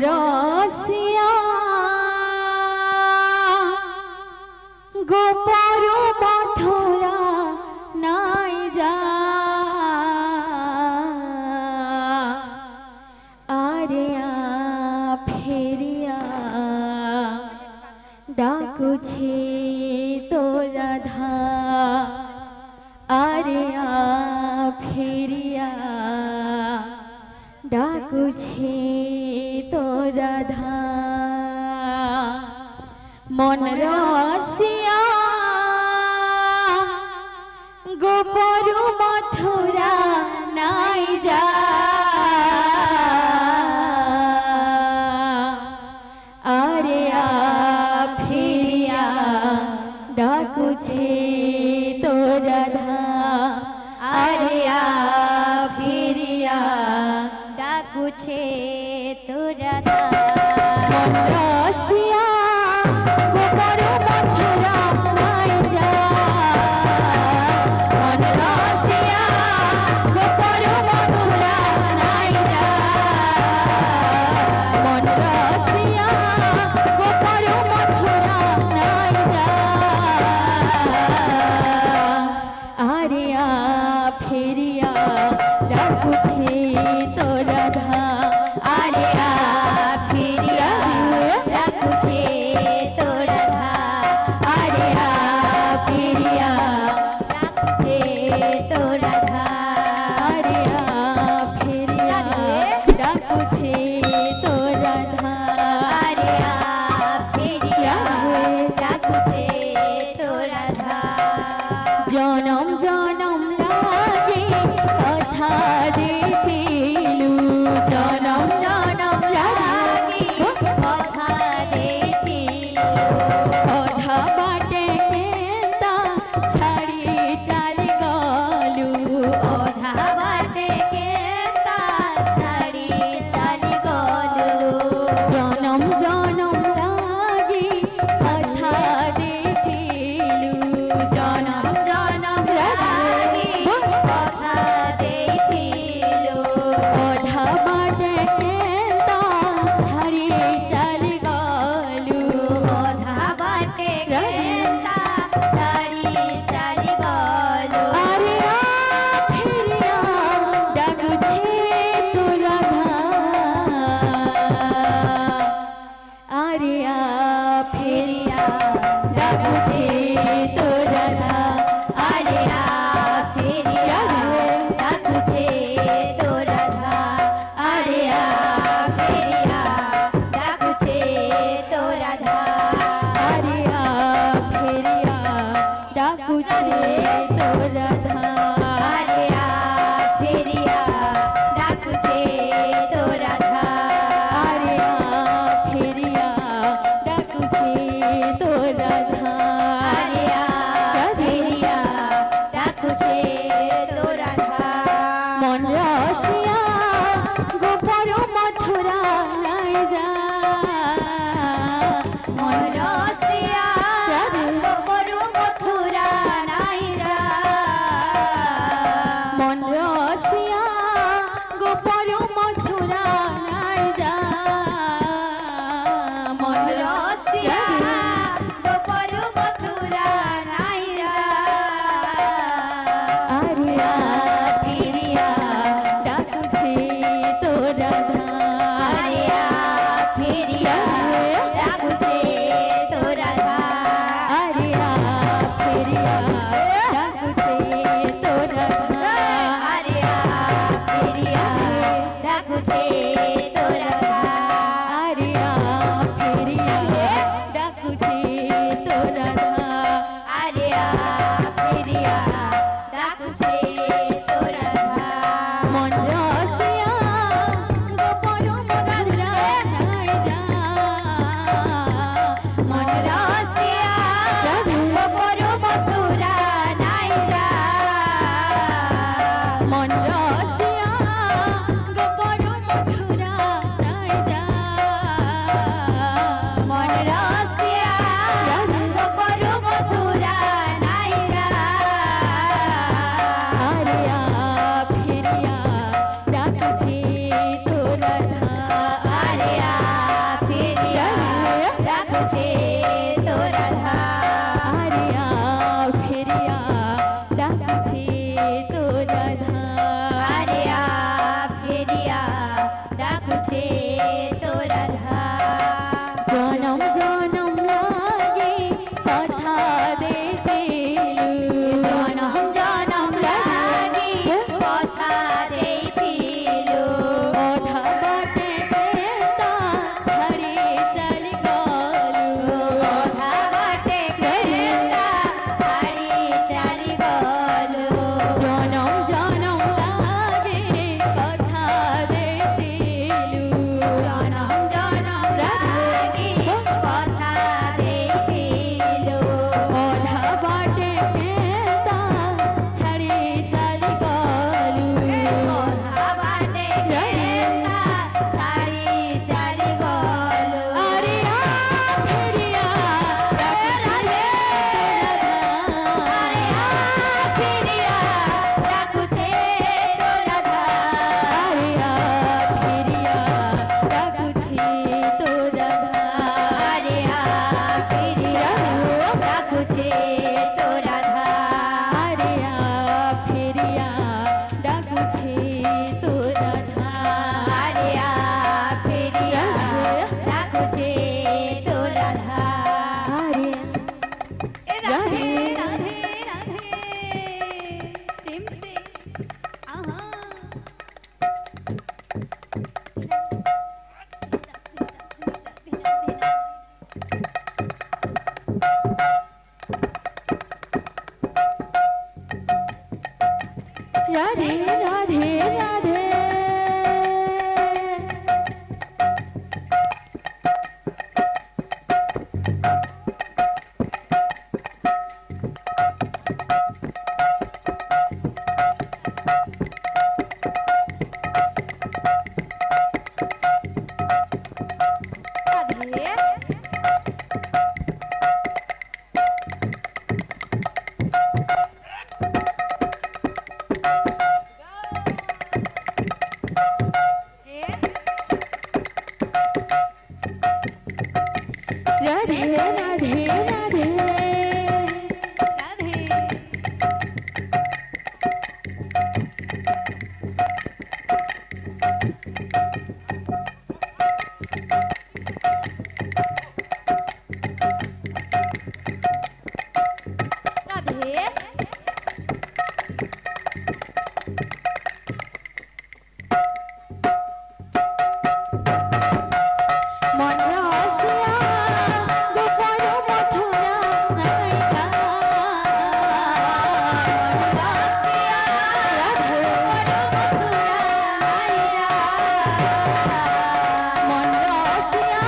रसिया गोपर मथुरा नाई जा आरिया फेरिया डाकुछे तो राधा आरिया फेरिया डाकुछे तो राधा मन रसिया गोपर मथुरा नाई जा आरिया फेरिया डाकुछे तो राधा आरिया फेरिया डाकुछे तो राधा मन रसिया गोपर मथुरा नाई जा मन रसिया गोपर मथुरा नाई जा मन रसिया गोपर मथुरा नाई जा आरिया फेरिया डाकुछे तो राधा आरिया फेरिया डाकुछे तो राधा आरिया फेरिया डाकुछे तो राधा आरिया फेरिया डाकुछे तो राधा आरिया फेरिया डाकुछे तो राधा जनम जनम लागे कथा देतिलु जनम जनम लागे कथा देतिलु अधा बाटे केता छाड़ी चाली गलु अधा बाटे केता छाड़ी चाली गलु जनम जनम लागे कथा देतिलु जनम जनम लागे कथा देतिलु अधा बाटे केता छाड़ी चाली गलु अधा बाटे केता छाड़ी चाली गलु आरिया फेरिया डाकुछे तो राधा आरिया फेरिया डाकुछे तो राधा आरिया फेरिया डाकुछे तो राधा आरिया फेरिया डाकुछे तो राधा आरिया फेरिया डाकुछे तो राधा आरिया फेरिया डाकुछे तो राधा आरिया फेरिया डाकुछे तो राधा आरिया फेरिया डाकुछे तो राधा मन रसिया गोपर मथुरा नाई जा मन रसिया गोपर मथुरा नाई जा मन रसिया गोपर मथुरा नाई जा मन रसिया गोपर मथुरा नाई जा आरिया फेरिया डाकुछे तो राधा आरिया फेरिया डाकुछे तो राधा आरिया फेरिया डाकुछे तो राधा आरिया फेरिया डाकुछे तो राधा आरिया फेरिया डाकुछे तो राधा आरिया फेरिया डाकुछे तो राधा मन रसिया गोपर मथुरा नाई जा রাধে রাধে রাধে রাধে রাধে মন রসিয়া গোপন মথুরা নাই যা রসিয়া রাধে মন রসিয়া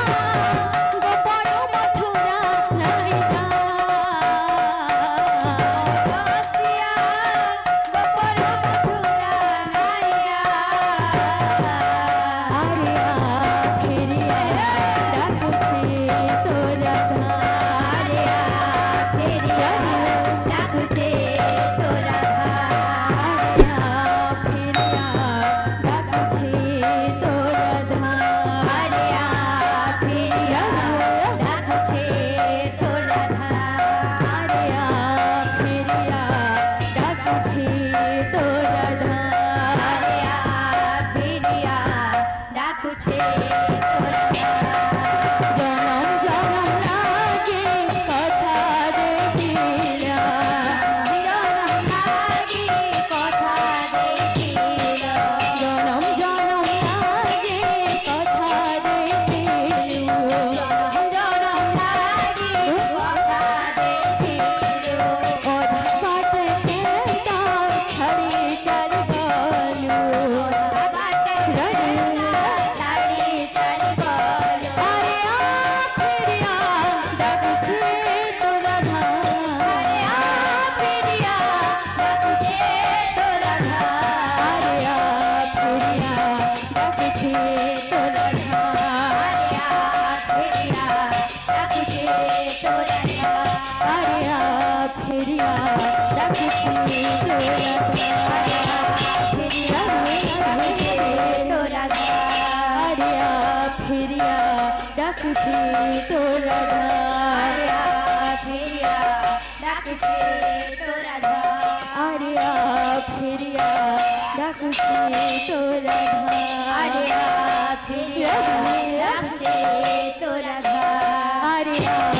গোপন মথুরা নাই যা আরিয়া ফিরিয়া ডাকুছে তোরা আরিয়া ফিরিয়া ডাকুছে তোরা আরিয়া ফিরিয়া ডাকুছে তোরা আরিয়া ফিরিয়া ডাকুছে তোরা আরিয়া ফিরিয়া ডাকুছে তোরা আরিয়া ফিরিয়া ডাকুছে জনম জনম লাগে কথা দেখিলা জনম জনম লাগে কথা দেখিলু ওধা বাটে কেতা ছড়ি চল গলু আরিয়া ফিরিয়া ডাকুছে তোরা আরিয়া ফিরিয়া ডাকুছে তোরা আরিয়া ফিরিয়া ডাকুছে তোরা আরিয়া ফিরিয়া ডাকুছে আরিয়া ফিরিয়া ডাকুছে তোরা আরিয়া ফিরিয়া ডাকুছে তোরা আরিয়া